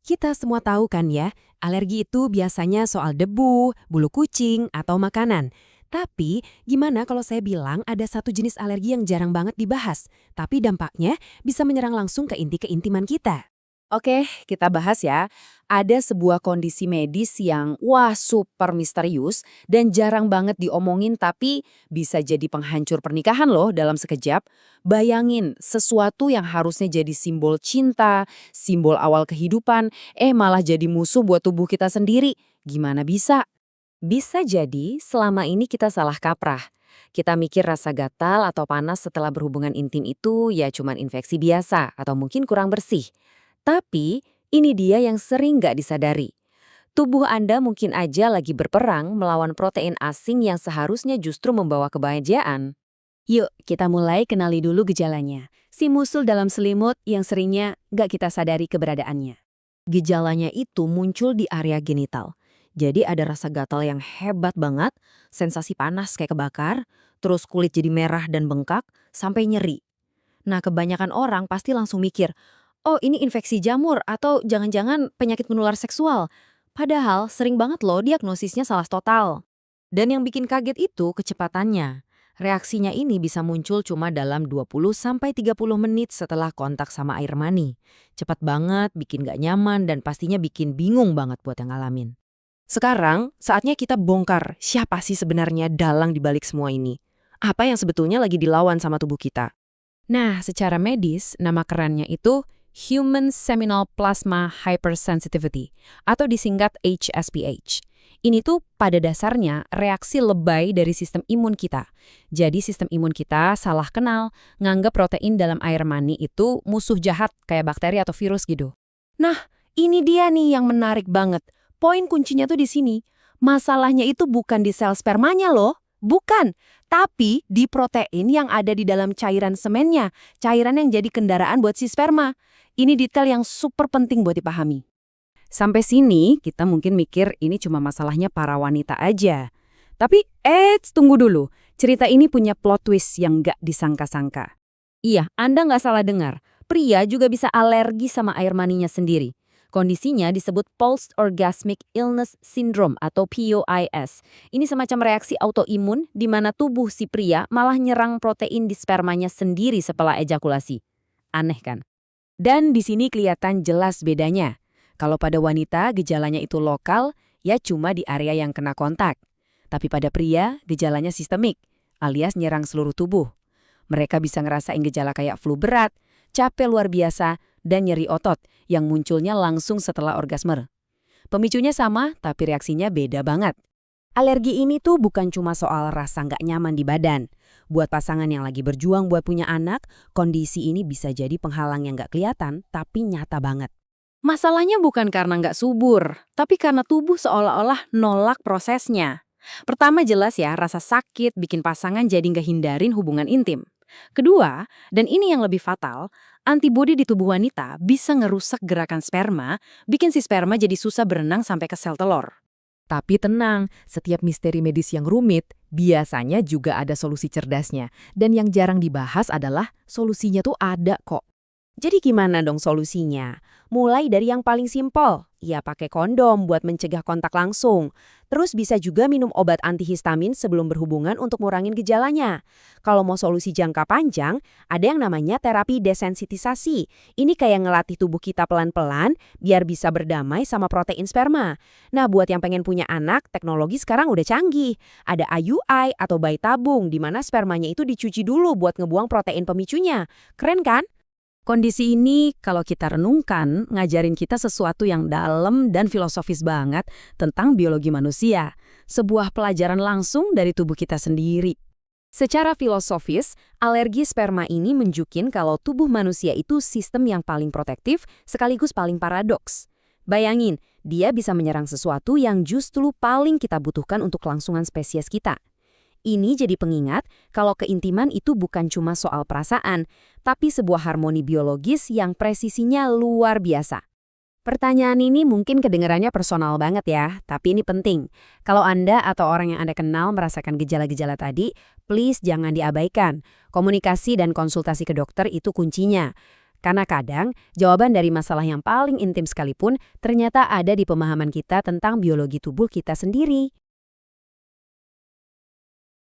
Kita semua tahu kan ya, alergi itu biasanya soal debu, bulu kucing, atau makanan. Tapi, gimana kalau saya bilang ada satu jenis alergi yang jarang banget dibahas, tapi dampaknya bisa menyerang langsung ke inti keintiman kita? Oke, kita bahas ya. Ada sebuah kondisi medis yang super misterius dan jarang banget diomongin tapi bisa jadi penghancur pernikahan loh dalam sekejap. Bayangin, sesuatu yang harusnya jadi simbol cinta, simbol awal kehidupan, malah jadi musuh buat tubuh kita sendiri. Gimana bisa? Bisa jadi selama ini kita salah kaprah. Kita mikir rasa gatal atau panas setelah berhubungan intim itu ya cuman infeksi biasa atau mungkin kurang bersih. Tapi, ini dia yang sering nggak disadari. Tubuh Anda mungkin aja lagi berperang melawan protein asing yang seharusnya justru membawa kebahagiaan. Yuk, kita mulai kenali dulu gejalanya. Si musul dalam selimut yang seringnya nggak kita sadari keberadaannya. Gejalanya itu muncul di area genital. Jadi ada rasa gatal yang hebat banget, sensasi panas kayak kebakar, terus kulit jadi merah dan bengkak, sampai nyeri. Nah, kebanyakan orang pasti langsung mikir, oh ini infeksi jamur atau jangan-jangan penyakit menular seksual. Padahal sering banget loh diagnosisnya salah total. Dan yang bikin kaget itu kecepatannya. Reaksinya ini bisa muncul cuma dalam 20-30 menit setelah kontak sama air mani. Cepat banget, bikin gak nyaman, dan pastinya bikin bingung banget buat yang ngalamin. Sekarang, saatnya kita bongkar siapa sih sebenarnya dalang dibalik semua ini. Apa yang sebetulnya lagi dilawan sama tubuh kita. Nah, secara medis, nama kerennya itu Human Seminal Plasma Hypersensitivity, atau disingkat HSPH. Ini tuh pada dasarnya reaksi lebay dari sistem imun kita. Jadi sistem imun kita salah kenal, nganggap protein dalam air mani itu musuh jahat kayak bakteri atau virus gitu. Nah, ini dia nih yang menarik banget. Poin kuncinya tuh di sini. Masalahnya itu bukan di sel spermanya loh. Bukan, tapi di protein yang ada di dalam cairan semennya, cairan yang jadi kendaraan buat si sperma. Ini detail yang super penting buat dipahami. Sampai sini, kita mungkin mikir ini cuma masalahnya para wanita aja. Tapi, tunggu dulu. Cerita ini punya plot twist yang nggak disangka-sangka. Iya, Anda nggak salah dengar. Pria juga bisa alergi sama air maninya sendiri. Kondisinya disebut Pulsed Orgasmic Illness Syndrome atau POIS. Ini semacam reaksi autoimun di mana tubuh si pria malah nyerang protein di spermanya sendiri setelah ejakulasi. Aneh kan? Dan di sini kelihatan jelas bedanya. Kalau pada wanita gejalanya itu lokal, ya cuma di area yang kena kontak. Tapi pada pria gejalanya sistemik, alias nyerang seluruh tubuh. Mereka bisa ngerasain gejala kayak flu berat, capek luar biasa, dan nyeri otot yang munculnya langsung setelah orgasme. Pemicunya sama, tapi reaksinya beda banget. Alergi ini tuh bukan cuma soal rasa nggak nyaman di badan. Buat pasangan yang lagi berjuang buat punya anak, kondisi ini bisa jadi penghalang yang nggak kelihatan, tapi nyata banget. Masalahnya bukan karena nggak subur, tapi karena tubuh seolah-olah nolak prosesnya. Pertama jelas ya, rasa sakit bikin pasangan jadi nggak hindarin hubungan intim. Kedua, dan ini yang lebih fatal, antibodi di tubuh wanita bisa ngerusak gerakan sperma, bikin si sperma jadi susah berenang sampai ke sel telur. Tapi tenang, setiap misteri medis yang rumit, biasanya juga ada solusi cerdasnya. Dan yang jarang dibahas adalah solusinya tuh ada kok. Jadi gimana dong solusinya? Mulai dari yang paling simpel, ya pakai kondom buat mencegah kontak langsung. Terus bisa juga minum obat antihistamin sebelum berhubungan untuk ngurangin gejalanya. Kalau mau solusi jangka panjang, ada yang namanya terapi desensitisasi. Ini kayak ngelatih tubuh kita pelan-pelan biar bisa berdamai sama protein sperma. Nah, buat yang pengen punya anak, teknologi sekarang udah canggih. Ada IUI atau bayi tabung di mana spermanya itu dicuci dulu buat ngebuang protein pemicunya. Keren kan? Kondisi ini kalau kita renungkan ngajarin kita sesuatu yang dalam dan filosofis banget tentang biologi manusia. Sebuah pelajaran langsung dari tubuh kita sendiri. Secara filosofis, alergi sperma ini menunjukin kalau tubuh manusia itu sistem yang paling protektif sekaligus paling paradoks. Bayangin, dia bisa menyerang sesuatu yang justru paling kita butuhkan untuk kelangsungan spesies kita. Ini jadi pengingat kalau keintiman itu bukan cuma soal perasaan, tapi sebuah harmoni biologis yang presisinya luar biasa. Pertanyaan ini mungkin kedengarannya personal banget ya, tapi ini penting. Kalau Anda atau orang yang Anda kenal merasakan gejala-gejala tadi, please jangan diabaikan. Komunikasi dan konsultasi ke dokter itu kuncinya. Karena kadang, jawaban dari masalah yang paling intim sekalipun ternyata ada di pemahaman kita tentang biologi tubuh kita sendiri.